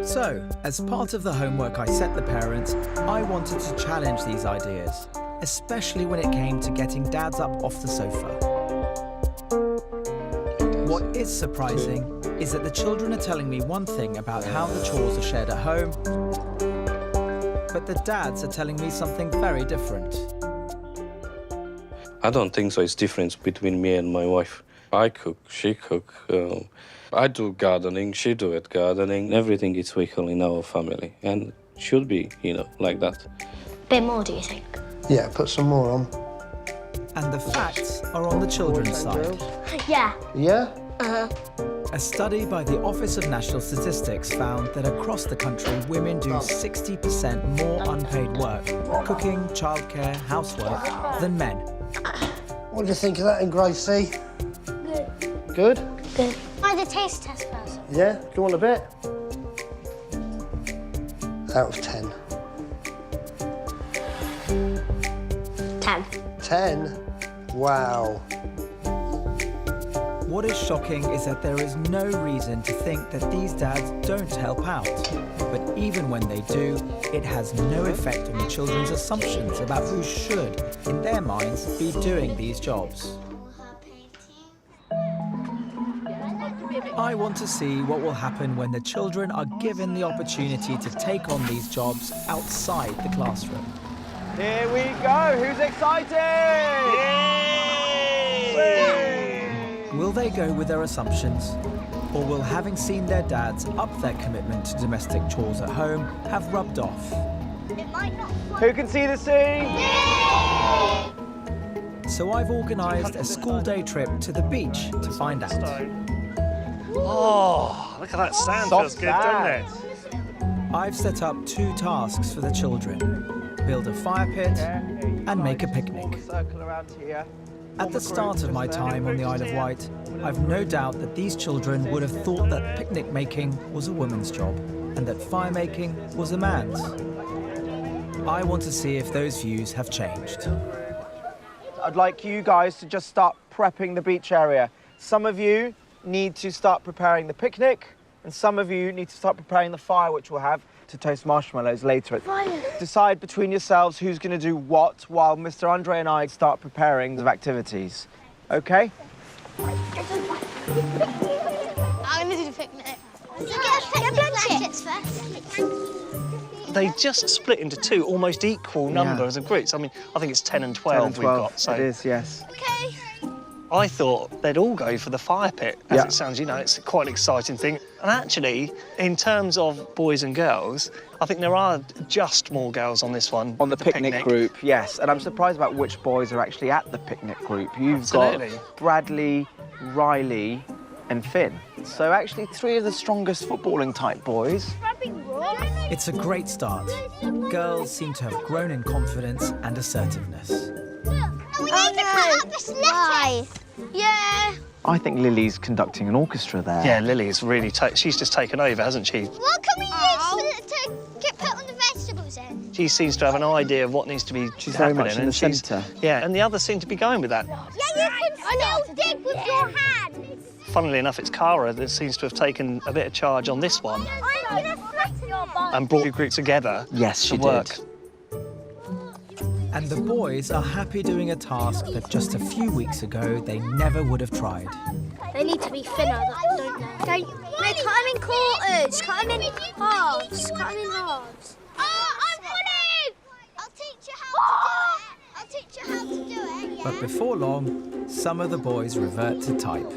[SPEAKER 1] So, as part of the homework I set the parents, I wanted to challenge these ideas, especially when it came to getting dads up off the sofa. What is surprising is that the children are telling me one thing about how the chores are shared at home, but the dads are telling me something very different.
[SPEAKER 16] I don't think so. It's difference between me and my wife. I cook, she cook. I do gardening, she do it gardening. Everything is equal in our family and should be, like that.
[SPEAKER 2] Bit more, do you think?
[SPEAKER 17] Yeah, put some more on.
[SPEAKER 1] And the facts are on the children's side.
[SPEAKER 2] Yeah.
[SPEAKER 17] Yeah?
[SPEAKER 1] A study by the Office of National Statistics found that across the country, women do 60% more unpaid work, cooking, childcare, housework, than men.
[SPEAKER 17] What do you think of that in Gracie?
[SPEAKER 2] Good.
[SPEAKER 17] Good?
[SPEAKER 2] Good. I'm the taste test person.
[SPEAKER 17] Yeah? Do you want a bit? That was 10.
[SPEAKER 2] 10.
[SPEAKER 17] 10? Wow.
[SPEAKER 1] What is shocking is that there is no reason to think that these dads don't help out. But even when they do, it has no effect on the children's assumptions about who should, in their minds, be doing these jobs. I want to see what will happen when the children are given the opportunity to take on these jobs outside the classroom. Here we go! Who's excited? Yay! Will they go with their assumptions? Or will having seen their dads up their commitment to domestic chores at home have rubbed off? Who can see the sea? Yay! So I've organised a school day trip to the beach to find out.
[SPEAKER 6] Oh, look at that sand. Feels good, doesn't it?
[SPEAKER 1] I've set up 2 tasks for the children. Build a fire pit and make a picnic. At the start of my time on the Isle of Wight, I've no doubt that these children would have thought that picnic making was a woman's job and that fire making was a man's. I want to see if those views have changed. I'd like you guys to just start prepping the beach area. Some of you need to start preparing the picnic, and some of you need to start preparing the fire which we'll have to toast marshmallows later. Decide between yourselves who's going to do what while Mr. Andre and I start preparing the activities. OK?
[SPEAKER 2] I'm going to do the picnic. Get blankets first.
[SPEAKER 6] They just split into two almost equal numbers of groups. I mean, I think it's 10 and 12,
[SPEAKER 1] 10 and 12
[SPEAKER 6] we've got. So
[SPEAKER 1] it is, yes.
[SPEAKER 2] OK.
[SPEAKER 6] I thought they'd all go for the fire pit. As it sounds, you know, it's quite an exciting thing. And actually, in terms of boys and girls, I think there are just more girls on this one.
[SPEAKER 1] On the picnic group, yes. And I'm surprised about which boys are actually at the picnic group. You've got Bradley, Riley and Finn. So actually 3 of the strongest footballing type boys. It's a great start. Girls seem to have grown in confidence and assertiveness.
[SPEAKER 2] We need to cut up this lettuce. Yeah.
[SPEAKER 1] I think Lily's conducting an orchestra there.
[SPEAKER 6] Yeah, Lily's really... she's just taken over, hasn't she?
[SPEAKER 2] What can we use to get put on the vegetables in?
[SPEAKER 6] She seems to have an idea of what needs to be
[SPEAKER 1] She's
[SPEAKER 6] happening.
[SPEAKER 1] very much in the centre.
[SPEAKER 6] Yeah, and the others seem to be going with that.
[SPEAKER 2] Yeah, you can still dig with your hands.
[SPEAKER 6] Funnily enough, it's Cara that seems to have taken a bit of charge on this one and brought the group together.
[SPEAKER 1] Yes, she
[SPEAKER 6] work.
[SPEAKER 1] did. And the boys are happy doing a task that just a few weeks ago they never would have tried.
[SPEAKER 2] They need to be thinner, don't they? No, cut them in quarters, cut them in halves, cut them in halves. Oh, I'm winning! I'll teach you how to do it. I'll teach you how to do it.
[SPEAKER 1] But before long, some of the boys revert to type.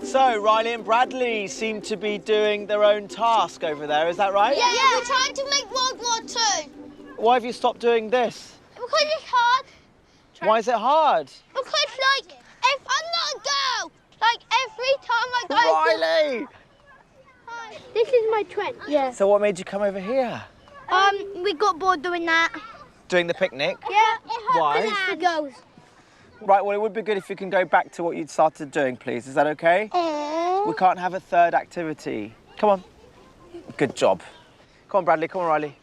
[SPEAKER 1] So, Riley and Bradley seem to be doing their own task over there, is that right?
[SPEAKER 2] Yeah, we're trying to make World War II.
[SPEAKER 1] Why have you stopped doing this?
[SPEAKER 2] Because it's hard.
[SPEAKER 1] Why is it hard?
[SPEAKER 2] Because, like, if I'm not a girl, like, every time I go...
[SPEAKER 1] Riley!
[SPEAKER 2] This is my trend. Yeah.
[SPEAKER 1] So what made you come over here?
[SPEAKER 2] We got bored doing that.
[SPEAKER 1] Doing the picnic?
[SPEAKER 2] Yeah.
[SPEAKER 1] Why?
[SPEAKER 2] It's for girls.
[SPEAKER 1] Right, well, it would be good if you can go back to what you'd started doing, please. Is that OK? We can't have a third activity. Come on. Good job. Come on, Bradley. Come on, Riley.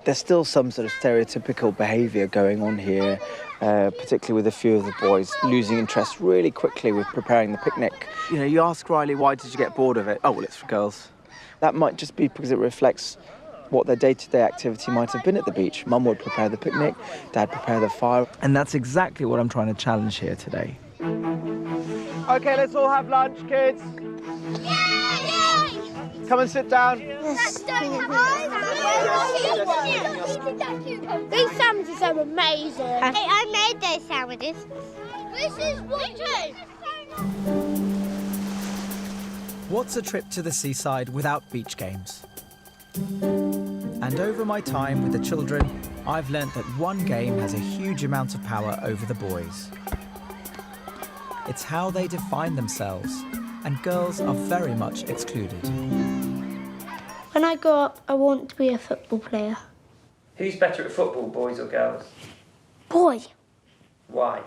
[SPEAKER 1] There's still some sort of stereotypical behaviour going on here, particularly with a few of the boys losing interest really quickly with preparing the picnic. You know, you ask Riley, why did you get bored of it? Oh, well, it's for girls. That might just be because it reflects what their day-to-day activity might have been at the beach. Mum would prepare the picnic, Dad prepare the fire. And that's exactly what I'm trying to challenge here today. OK, let's all have lunch, kids. Yay! Come and sit down.
[SPEAKER 2] These sandwiches are amazing. Hey, I made those sandwiches. This is what
[SPEAKER 1] What's a trip to the seaside without beach games? And over my time with the children, I've learnt that one game has a huge amount of power over the boys. It's how they define themselves, and girls are very much excluded.
[SPEAKER 14] When I grow up, I want to be a football player.
[SPEAKER 8] Who's better at football, boys or girls?
[SPEAKER 14] Boy,
[SPEAKER 8] Why?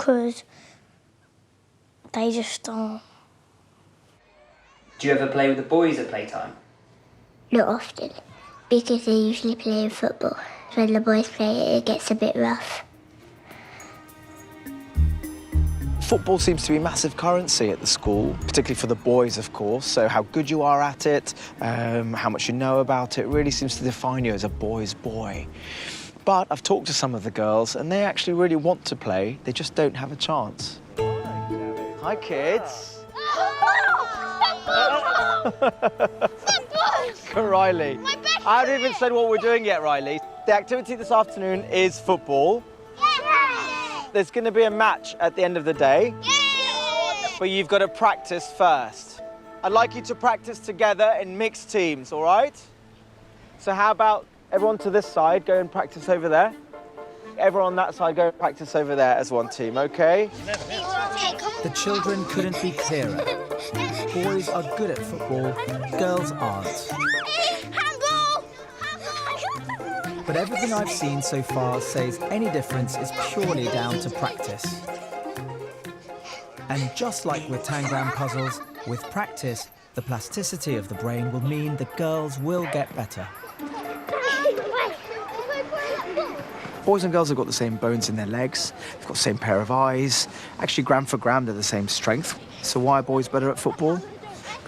[SPEAKER 14] because they just are.
[SPEAKER 8] Do you ever play with the boys at playtime?
[SPEAKER 14] Not often, because they usually play football. When the boys play it gets a bit rough.
[SPEAKER 1] Football seems to be massive currency at the school, particularly for the boys, of course. So how good you are at it, how much you know about it, really seems to define you as a boy's boy. But I've talked to some of the girls, and they actually really want to play. They just don't have a chance. Hi, kids. Riley, I haven't even said what we're doing yet, Riley. The activity this afternoon is football. There's going to be a match at the end of the day. But you've got to practice first. I'd like you to practice together in mixed teams, all right? So how about everyone to this side, go and practice over there. Everyone on that side, go and practice over there as one team, OK? The children couldn't be clearer. Boys are good at football, girls aren't. But everything I've seen so far says any difference is purely down to practice. And just like with Tangram puzzles, with practice, the plasticity of the brain will mean the girls will get better. Boys and girls have got the same bones in their legs, they've got the same pair of eyes. Actually, gram for gram, they're the same strength. So why are boys better at football?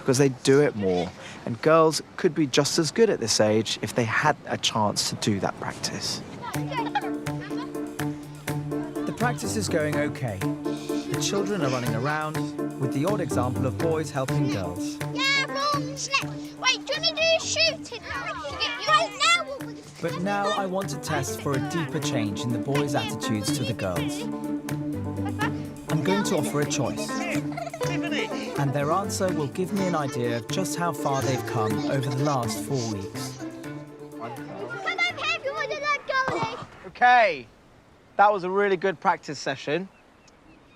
[SPEAKER 1] because they do it more. And girls could be just as good at this age if they had a chance to do that practice. The practice is going okay. The children are running around, with the odd example of boys helping girls.
[SPEAKER 2] Yeah, wrong, snap. Wait, do you want to do shooting now? Right now.
[SPEAKER 1] But now I want to test for a deeper change in the boys' attitudes to the girls. I'm going to offer a choice. And their answer will give me an idea of just how far they've come over the last 4 weeks. Okay, that was a really good practice session.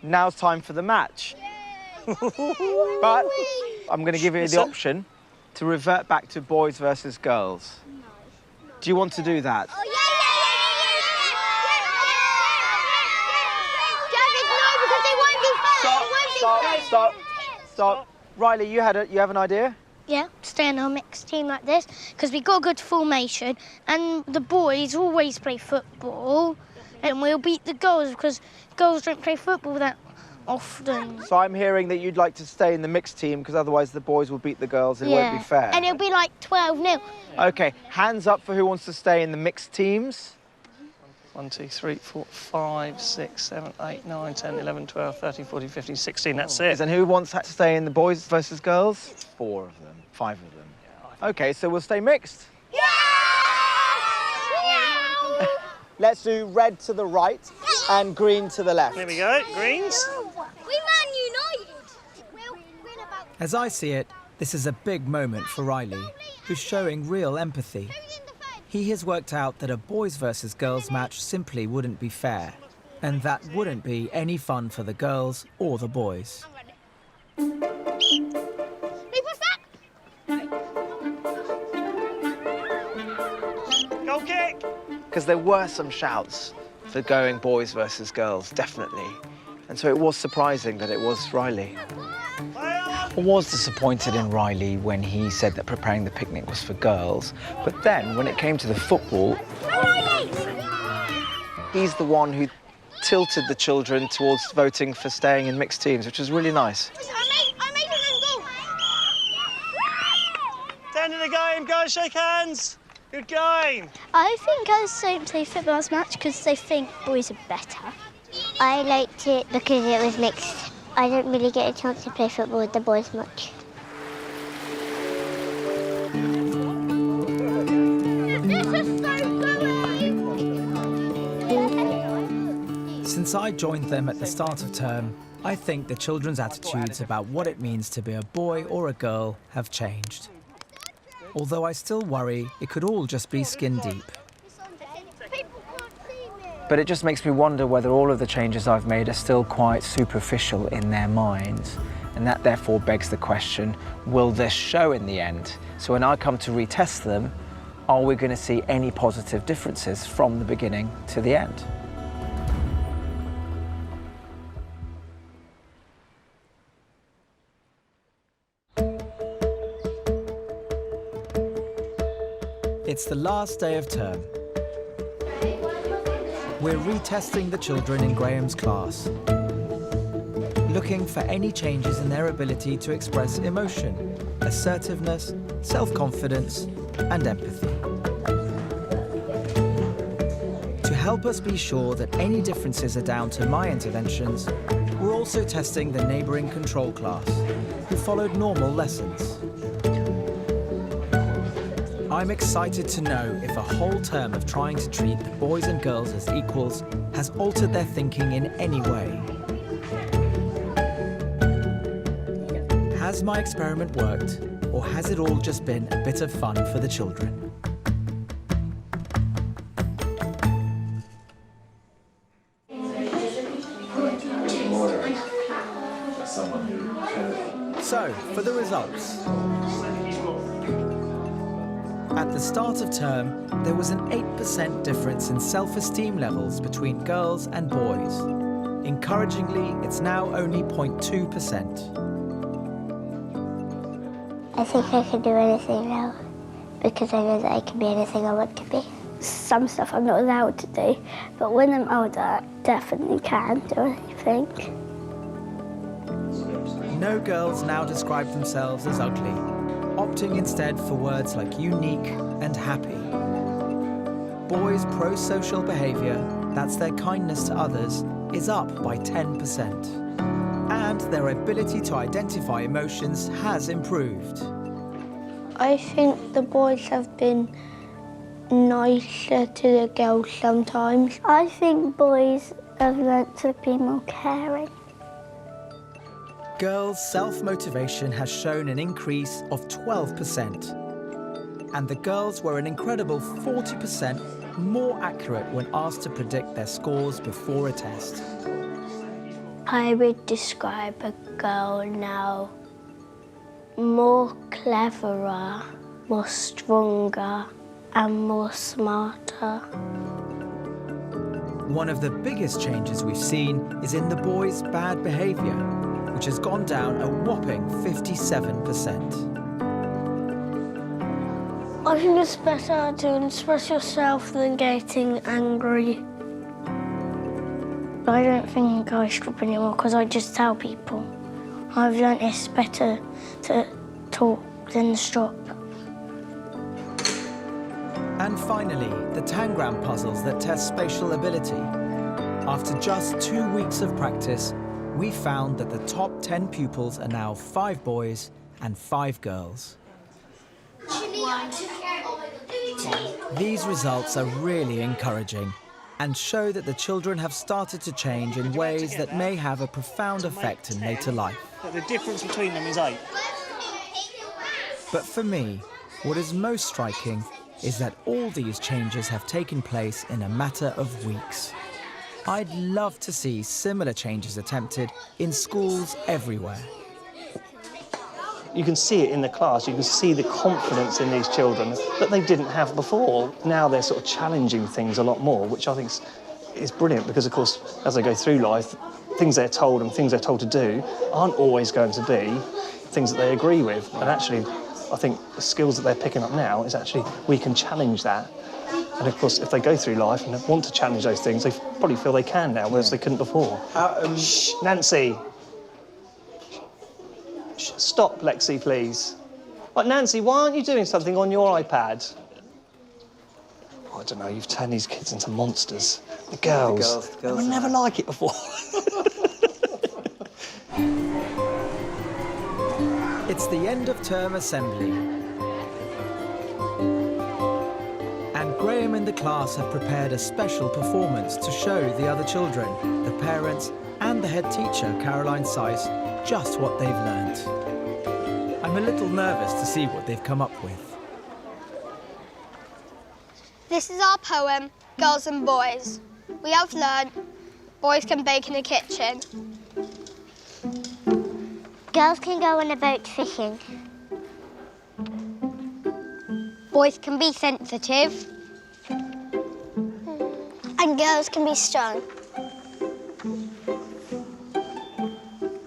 [SPEAKER 1] Now it's time for the match. But I'm going to give you the option to revert back to boys versus girls. Do you want to do that? Stop. Riley, you have an idea?
[SPEAKER 18] Yeah, stay in our mixed team like this, because we got a good formation, and the boys always play football, and we'll beat the girls, because girls don't play football that often.
[SPEAKER 1] So I'm hearing that you'd like to stay in the mixed team, because otherwise the boys will beat the girls and it won't be fair.
[SPEAKER 18] And it'll be like 12-0.
[SPEAKER 1] OK, hands up for who wants to stay in the mixed teams.
[SPEAKER 6] 1, 2, 3, 4, 5, 6, 7, 8, 9, 10, 11, 12, 13, 14, 15, 16, that's it.
[SPEAKER 1] And who wants to stay in the boys versus girls? 4 of them, 5 of them. OK, so we'll stay mixed.
[SPEAKER 2] Yeah!
[SPEAKER 1] Let's do red to the right and green to the left.
[SPEAKER 6] There we go, greens.
[SPEAKER 2] We Man United.
[SPEAKER 1] As I see it, this is a big moment for Riley, who's showing real empathy. He has worked out that a boys versus girls match simply wouldn't be fair, and that wouldn't be any fun for the girls or the boys.
[SPEAKER 6] Goal kick!
[SPEAKER 1] Because there were some shouts for going boys versus girls, definitely. And so it was surprising that it was Riley. I was disappointed in Riley when he said that preparing the picnic was for girls, but then when it came to the football, he's the one who tilted the children towards voting for staying in mixed teams, which was really nice.
[SPEAKER 2] I made an goal.
[SPEAKER 6] End of the game, guys, shake hands. Good game.
[SPEAKER 18] I think girls don't play football as much because they think boys are better.
[SPEAKER 14] I liked it because it was mixed. I didn't really get a chance to play football with the boys much.
[SPEAKER 1] Since I joined them at the start of term, I think the children's attitudes about what it means to be a boy or a girl have changed. Although I still worry it could all just be skin deep. But it just makes me wonder whether all of the changes I've made are still quite superficial in their minds. And that therefore begs the question, will this show in the end? So when I come to retest them, are we going to see any positive differences from the beginning to the end? It's the last day of term. We're retesting the children in Graham's class, looking for any changes in their ability to express emotion, assertiveness, self-confidence, and empathy. To help us be sure that any differences are down to my interventions, we're also testing the neighbouring control class, who followed normal lessons. I'm excited to know if a whole term of trying to treat the boys and girls as equals has altered their thinking in any way. Has my experiment worked, or has it all just been a bit of fun for the children? So, for the results. At the start of term, there was an 8% difference in self-esteem levels between girls and boys. Encouragingly, it's now only 0.2%.
[SPEAKER 14] I think I can do anything now because I know that I can be anything I want to be.
[SPEAKER 18] Some stuff I'm not allowed to do, but when I'm older, I definitely can do anything.
[SPEAKER 1] no girls now describe themselves as ugly, opting instead for words like unique and happy. Boys' pro-social behaviour, that's their kindness to others, is up by 10%. And their ability to identify emotions has improved.
[SPEAKER 18] I think the boys have been nicer to the girls sometimes.
[SPEAKER 14] I think boys have learnt to be more caring.
[SPEAKER 1] Girls' self-motivation has shown an increase of 12%. And the girls were an incredible 40% more accurate when asked to predict their scores before a test.
[SPEAKER 18] I would describe a girl now more cleverer, more stronger, and more smarter.
[SPEAKER 1] One of the biggest changes we've seen is in the boys' bad behaviour, which has gone down a whopping 57%.
[SPEAKER 18] I think it's better to express yourself than getting angry. I don't think I stop anymore because I just tell people. I've learnt it's better to talk than stop.
[SPEAKER 1] And finally, the Tangram puzzles that test spatial ability. After just 2 weeks of practice, we found that the top 10 pupils are now 5 boys and 5 girls. These results are really encouraging and show that the children have started to change in ways that may have a profound effect in later life.
[SPEAKER 6] The difference between them is 8.
[SPEAKER 1] But for me, what is most striking is that all these changes have taken place in a matter of weeks. I'd love to see similar changes attempted in schools everywhere.
[SPEAKER 6] You can see it in the class, you can see the confidence in these children that they didn't have before. Now they're sort of challenging things a lot more, which I think is brilliant because, of course, as they go through life, things they're told and things they're told to do aren't always going to be things that they agree with. And actually, I think the skills that they're picking up now is actually we can challenge that. And, of course, if they go through life and want to challenge those things, they probably feel they can now, whereas they couldn't before. Shh, Nancy. Stop, Lexi, please. Right, Nancy, why aren't you doing something on your iPad? Oh, I don't know, you've turned these kids into monsters. The girls. They would never like it before.
[SPEAKER 1] It's the end of term assembly. And Graham and the class have prepared a special performance to show the other children, the parents, and the head teacher, Caroline Seiss, just what they've learnt. I'm a little nervous to see what they've come up with.
[SPEAKER 18] This is our poem, Girls and Boys. We have learnt boys can bake in the kitchen.
[SPEAKER 14] Girls can go on a boat fishing.
[SPEAKER 18] Boys can be sensitive. And girls can be strong.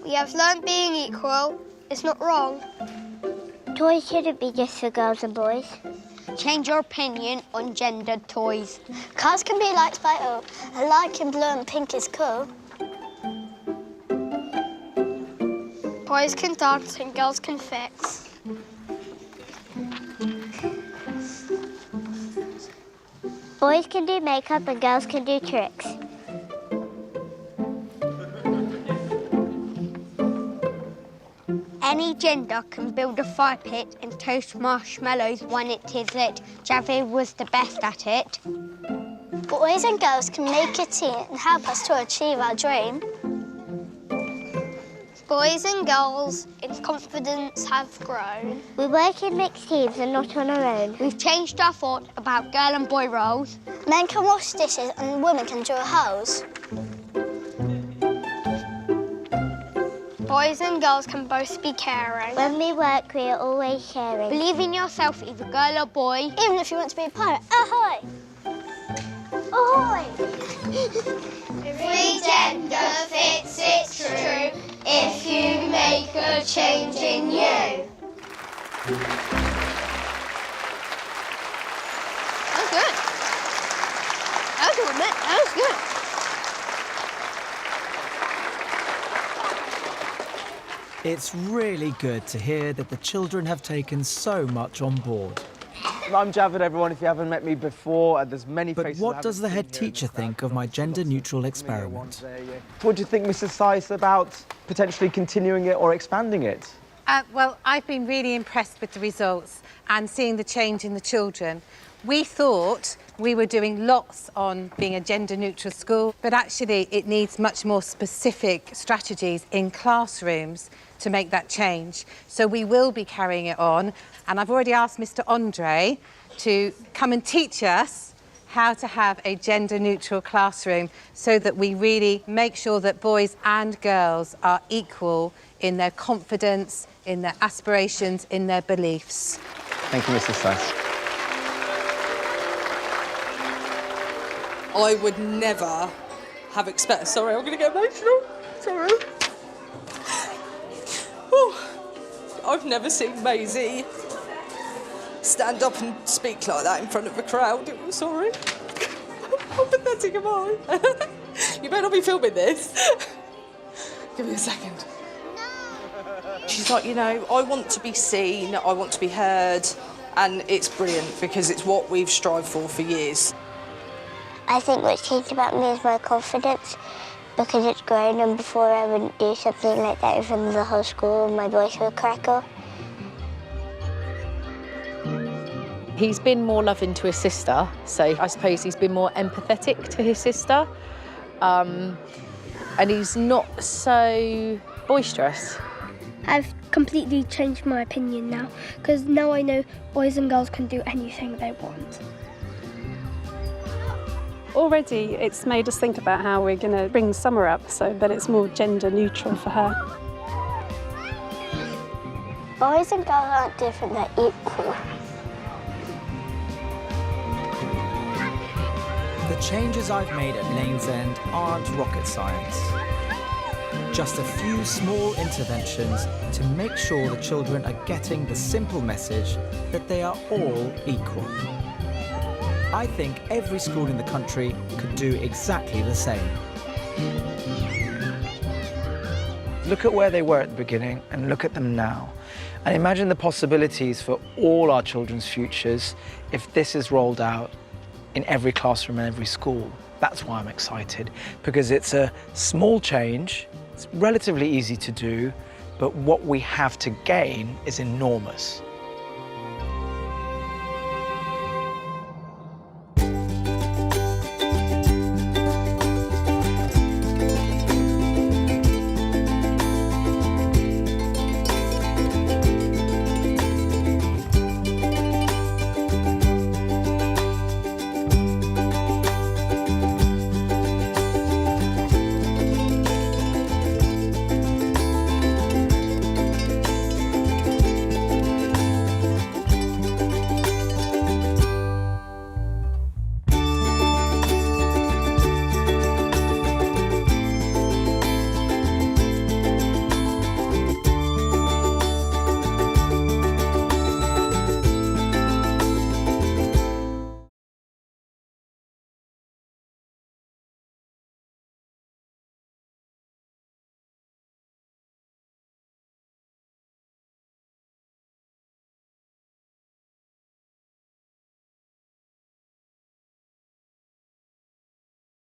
[SPEAKER 18] We have learnt being equal is not wrong.
[SPEAKER 14] Toys shouldn't be just for girls and boys.
[SPEAKER 18] Change your opinion on gendered toys. Cars can be liked by all. A like in blue and pink is cool. Boys can dance and girls can fix.
[SPEAKER 14] Boys can do makeup and girls can do tricks.
[SPEAKER 18] Any gender can build a fire pit and toast marshmallows when it is lit. Javi was the best at it. Boys and girls can make a team and help us to achieve our dream. Boys and girls in confidence have grown.
[SPEAKER 14] We work in mixed teams and not on our own.
[SPEAKER 18] We've changed our thought about girl and boy roles. Men can wash dishes and women can drill holes. Boys and girls can both be caring.
[SPEAKER 14] When we work, we are always sharing.
[SPEAKER 18] Believe in yourself, either girl or boy. Even if you want to be a pirate. Ahoy! Ahoy! Every gender fits, it's true, if you make a change in you. That was good. That was good. That was good.
[SPEAKER 1] It's really good to hear that the children have taken so much on board.
[SPEAKER 8] I'm Javid, everyone, if you haven't met me before. There's many
[SPEAKER 1] But
[SPEAKER 8] faces
[SPEAKER 1] what
[SPEAKER 8] I
[SPEAKER 1] does the
[SPEAKER 8] haven't
[SPEAKER 1] head
[SPEAKER 8] seen here in
[SPEAKER 1] teacher
[SPEAKER 8] the crowd.
[SPEAKER 1] think of my gender-neutral experiment?
[SPEAKER 8] What do you think, Mrs. Seiss, about potentially continuing it or expanding it?
[SPEAKER 4] Well, I've been really impressed with the results and seeing the change in the children. We thought we were doing lots on being a gender-neutral school, but actually it needs much more specific strategies in classrooms to make that change. So we will be carrying it on, and I've already asked Mr. Andre to come and teach us how to have a gender-neutral classroom so that we really make sure that boys and girls are equal in their confidence, in their aspirations, in their beliefs.
[SPEAKER 8] Thank you, Mrs. Seiss.
[SPEAKER 15] I would never have expected... Sorry, I'm going to get emotional. Sorry. I've never seen Maisie stand up and speak like that in front of a crowd. Sorry. How pathetic am I? You better not be filming this. Give me a second. She's like, you know, I want to be seen, I want to be heard, and it's brilliant because it's what we've strived for years.
[SPEAKER 14] I think what's changed about me is my confidence, because it's grown, and before I wouldn't do something like that in front of the whole school and my voice would crackle.
[SPEAKER 19] He's been more loving to his sister, so I suppose he's been more empathetic to his sister. And he's not so boisterous.
[SPEAKER 18] I've completely changed my opinion now, because now I know boys and girls can do anything they want.
[SPEAKER 20] Already it's made us think about how we're going to bring Summer up so that it's more gender neutral for her.
[SPEAKER 14] Boys and girls aren't different, they're equal.
[SPEAKER 1] The changes I've made at Lane's End aren't rocket science. Just a few small interventions to make sure the children are getting the simple message that they are all equal. I think every school in the country could do exactly the same.
[SPEAKER 8] Look at where they were at the beginning and look at them now. And imagine the possibilities for all our children's futures if this is rolled out in every classroom and every school. That's why I'm excited, because it's a small change, it's relatively easy to do, but what we have to gain is enormous.